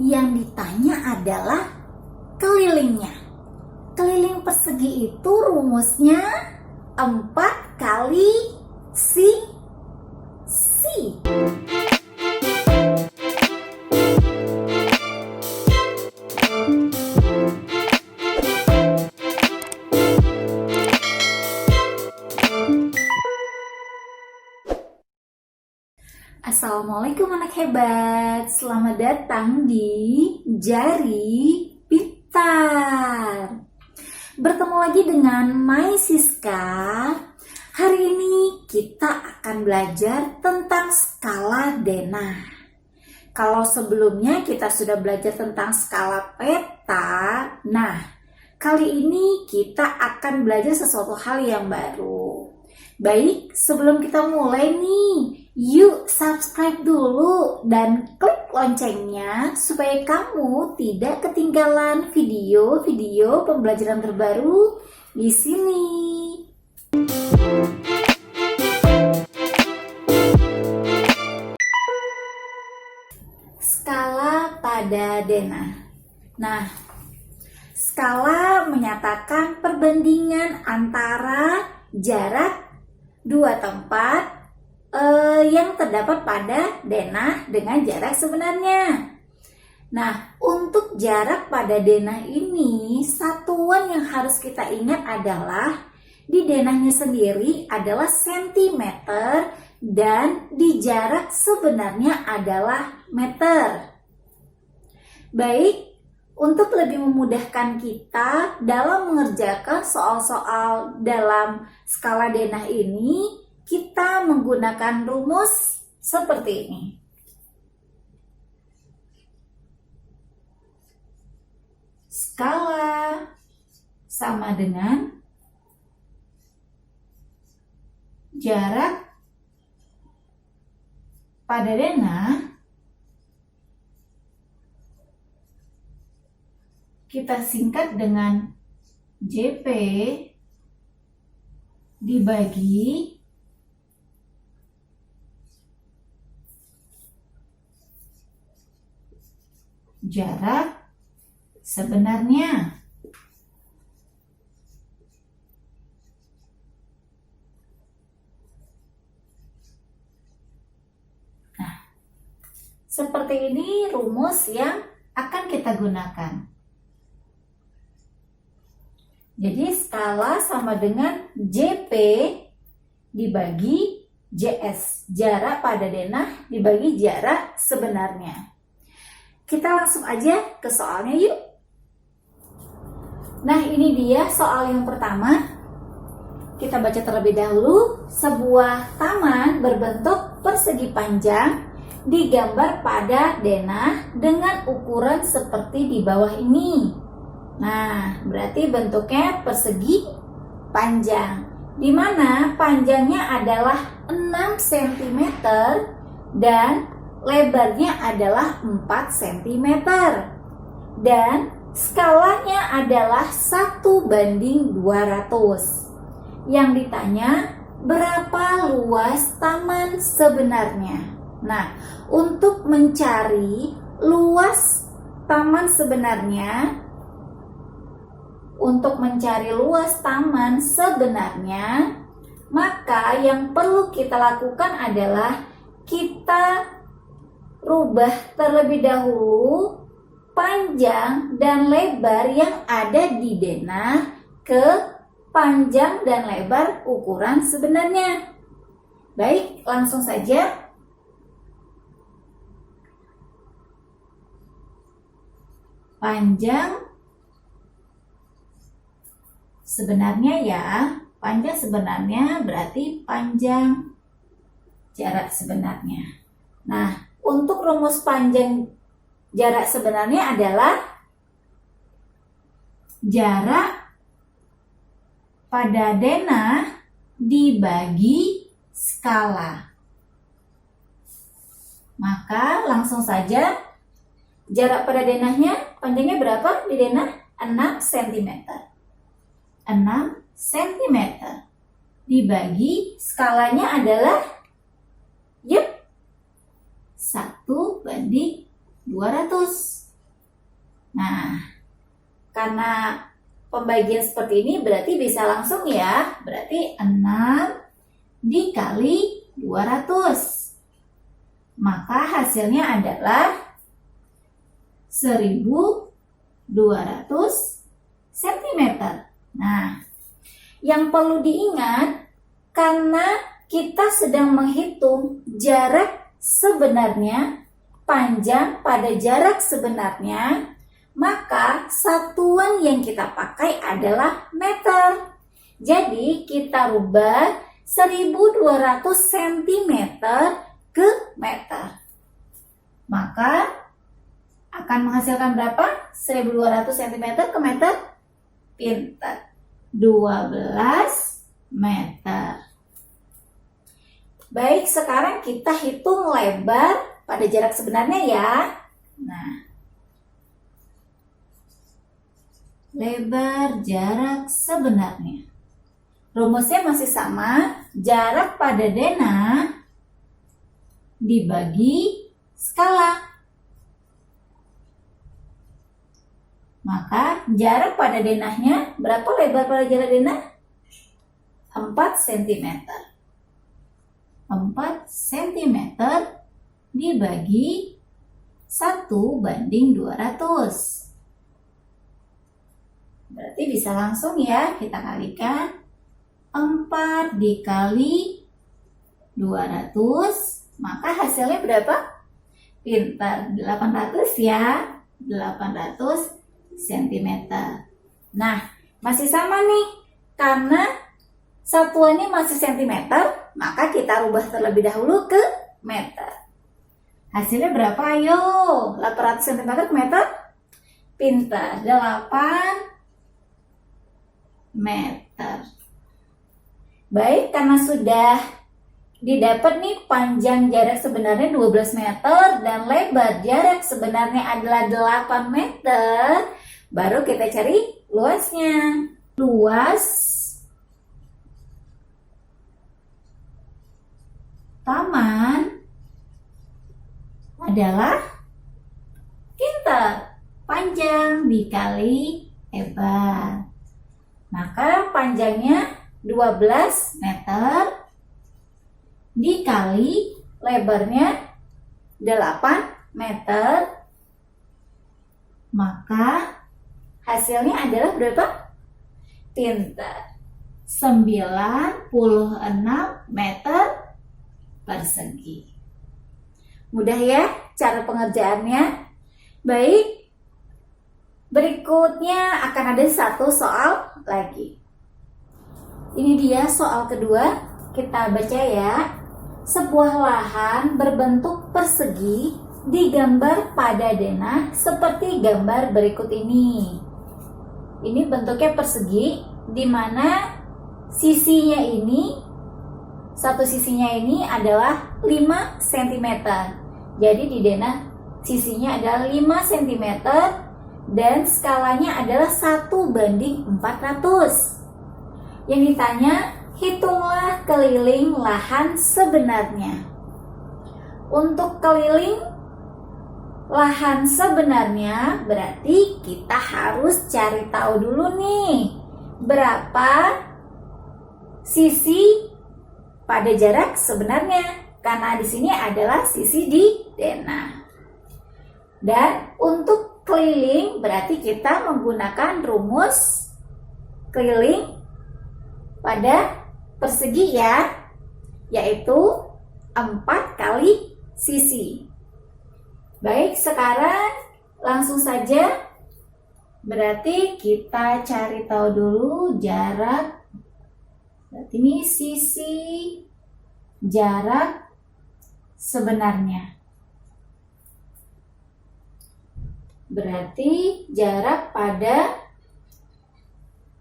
Yang ditanya adalah kelilingnya. Keliling persegi itu rumusnya 4 kali si. Assalamualaikum anak hebat, selamat datang di Jari Pintar. Bertemu lagi dengan Mai Siska. Hari ini kita akan belajar tentang skala denah. Kalau sebelumnya kita sudah belajar tentang skala peta, nah kali ini kita akan belajar sesuatu hal yang baru. Baik, sebelum kita mulai nih, yuk subscribe dulu dan klik loncengnya supaya kamu tidak ketinggalan video-video pembelajaran terbaru di sini. Skala pada denah. Nah, skala menyatakan perbandingan antara jarak dua tempat yang terdapat pada denah dengan jarak sebenarnya. Nah, untuk jarak pada denah ini, satuan yang harus kita ingat adalah di denahnya sendiri adalah sentimeter dan di jarak sebenarnya adalah meter. Baik, untuk lebih memudahkan kita dalam mengerjakan soal-soal dalam skala denah ini, kita menggunakan rumus seperti ini. Skala sama dengan jarak pada denah kita singkat dengan JP dibagi jarak sebenarnya. Nah, seperti ini rumus yang akan kita gunakan. Jadi skala sama dengan JP dibagi JS, jarak pada denah dibagi jarak sebenarnya. Kita langsung aja ke soalnya yuk. Nah, ini dia soal yang pertama. Kita baca terlebih dahulu. Sebuah taman berbentuk persegi panjang digambar pada denah dengan ukuran seperti di bawah ini. Nah, berarti bentuknya persegi panjang, di mana panjangnya adalah 6 cm dan lebarnya adalah 4 cm. Dan skalanya adalah 1:200. Yang ditanya, berapa luas taman sebenarnya? Nah, untuk mencari luas taman sebenarnya, maka yang perlu kita lakukan adalah kita rubah terlebih dahulu panjang dan lebar yang ada di denah ke panjang dan lebar ukuran sebenarnya. Baik, langsung saja. Panjang sebenarnya ya, panjang sebenarnya berarti panjang jarak sebenarnya. Nah, untuk rumus panjang jarak sebenarnya adalah jarak pada denah dibagi skala. Maka langsung saja jarak pada denahnya, panjangnya berapa di denah? 6 cm. 6 cm dibagi skalanya adalah 1:200. Nah, karena pembagian seperti ini berarti bisa langsung ya. Berarti 6 dikali 200. Maka hasilnya adalah 1200 cm. Nah, yang perlu diingat, karena kita sedang menghitung jarak sebenarnya, panjang pada jarak sebenarnya, maka satuan yang kita pakai adalah meter. Jadi kita rubah 1200 cm ke meter. Maka akan menghasilkan berapa? 1200 cm ke meter? Pintar. 12 meter. Baik, sekarang kita hitung lebar pada jarak sebenarnya ya. Nah, lebar jarak sebenarnya. Rumusnya masih sama, jarak pada denah dibagi skala. Maka jarak pada denahnya, berapa lebar pada jarak denah? 4 cm. 4 cm dibagi 1/200. Berarti bisa langsung ya kita kalikan. 4 dikali 200, maka hasilnya berapa? Pintar, 800 ya. 800 cm. Nah, masih sama nih. Karena satuannya masih cm, maka kita rubah terlebih dahulu ke meter. Hasilnya berapa? Ayo, 800 cm ke meter. Pintar, 8 meter. Baik, karena sudah didapat nih panjang jarak sebenarnya 12 meter dan lebar jarak sebenarnya adalah 8 meter, baru kita cari luasnya. Luas taman adalah, pintar, panjang dikali lebar. Maka panjangnya 12 meter dikali lebarnya 8 meter, maka hasilnya adalah berapa? Pintar, 96 meter persegi. Mudah ya cara pengerjaannya. Baik, berikutnya akan ada satu soal lagi. Ini dia soal kedua, kita baca ya. Sebuah lahan berbentuk persegi digambar pada denah seperti gambar berikut ini. Ini bentuknya persegi, di mana sisinya ini, satu sisinya ini adalah 5 cm. Jadi di denah sisinya adalah 5 cm dan skalanya adalah 1/400. Yang ditanya, hitunglah keliling lahan sebenarnya. Untuk keliling lahan sebenarnya berarti kita harus cari tahu dulu nih berapa sisi pada jarak sebenarnya, karena di sini adalah sisi di denah. Dan untuk keliling berarti kita menggunakan rumus keliling pada persegi ya, yaitu 4 kali sisi. Baik, sekarang langsung saja. Berarti kita cari tahu dulu jarak. Berarti ini sisi jarak sebenarnya. Berarti jarak pada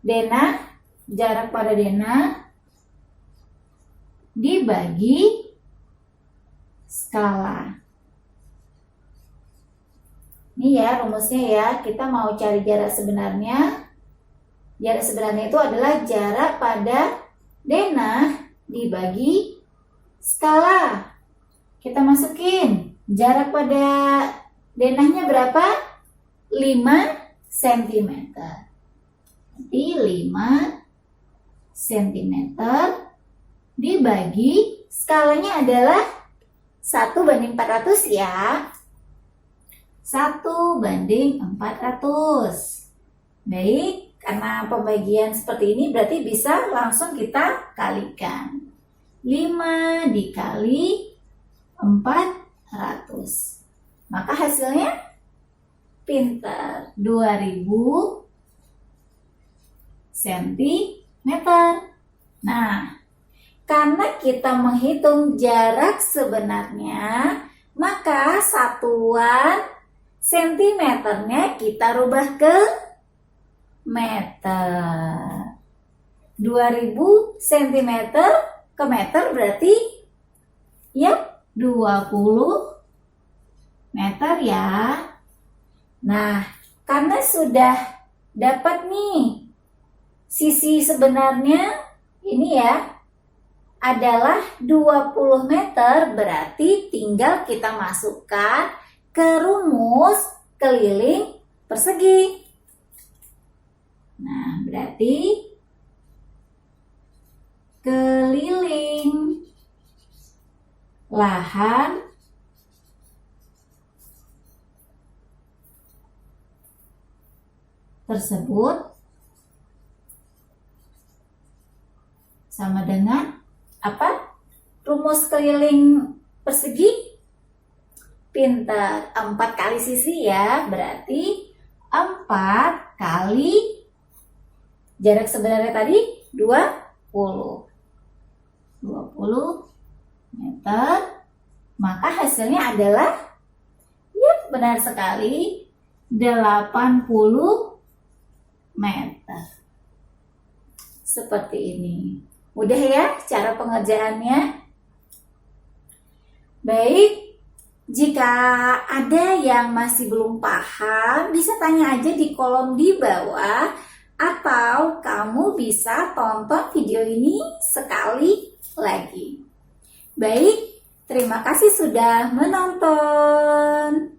denah, dibagi skala. Ini ya rumusnya ya, kita mau cari jarak sebenarnya. Jarak sebenarnya itu adalah jarak pada denah dibagi skala. Kita masukin jarak pada denahnya berapa? 5 cm. Jadi 5 cm dibagi, skalanya adalah 1:400 ya. 1:400. Baik, karena pembagian seperti ini berarti bisa langsung kita kalikan. 5 dikali 400. Maka hasilnya pintar, 2000 cm. Nah, karena kita menghitung jarak sebenarnya, maka satuan sentimeternya kita rubah ke meter. 2000 cm ke meter berarti ya 20 meter ya. Nah, karena sudah dapat nih sisi sebenarnya ini ya adalah 20 meter, berarti tinggal kita masukkan ke rumus keliling persegi. Nah, berarti keliling lahan tersebut sama dengan apa? Rumus keliling persegi? Pintar, 4 kali sisi ya, berarti 4 kali jarak sebenarnya tadi 20 meter. Maka hasilnya adalah ya benar sekali 80 meter. Seperti ini. Mudah ya cara pengerjaannya. Baik, jika ada yang masih belum paham, bisa tanya aja di kolom di bawah, atau kamu bisa tonton video ini sekali lagi. Baik, terima kasih sudah menonton.